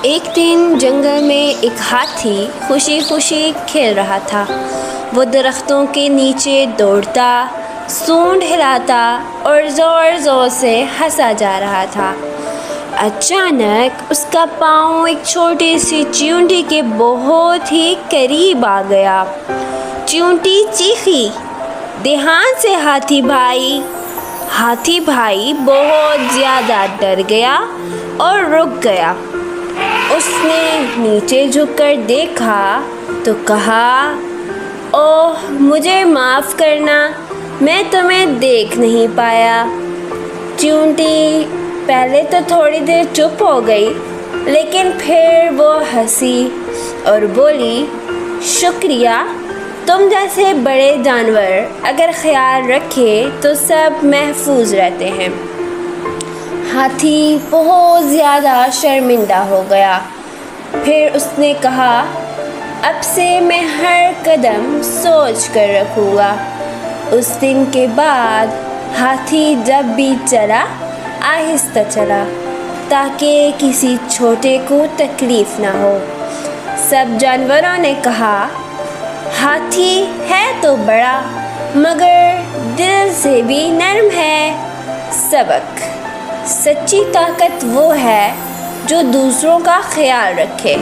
ایک دن جنگل میں ایک ہاتھی خوشی خوشی کھیل رہا تھا۔ وہ درختوں کے نیچے دوڑتا، سونڈ ہلاتا اور زور زور سے ہنسا جا رہا تھا۔ اچانک اس کا پاؤں ایک چھوٹی سی چیونٹی کے بہت ہی قریب آ گیا۔ چیونٹی چیخی، "دھیان سے ہاتھی بھائی!" ہاتھی بھائی بہت زیادہ ڈر گیا اور رک گیا۔ اس نے نیچے جھک کر دیکھا تو کہا، "اوہ، مجھے معاف کرنا، میں تمہیں دیکھ نہیں پایا۔" چیونٹی پہلے تو تھوڑی دیر چپ ہو گئی، لیکن پھر وہ ہنسی اور بولی، "شکریہ، تم جیسے بڑے جانور اگر خیال رکھے تو سب محفوظ رہتے ہیں۔" ہاتھی بہت زیادہ شرمندہ ہو گیا۔ پھر اس نے کہا، "اب سے میں ہر قدم سوچ کر رکھوں گا۔" اس دن کے بعد ہاتھی جب بھی چلا، آہستہ چلا تاکہ کسی چھوٹے کو تکلیف نہ ہو۔ سب جانوروں نے کہا، "ہاتھی ہے تو بڑا، مگر دل سے بھی نرم ہے۔" سبق: سچی طاقت وہ ہے جو دوسروں کا خیال رکھے۔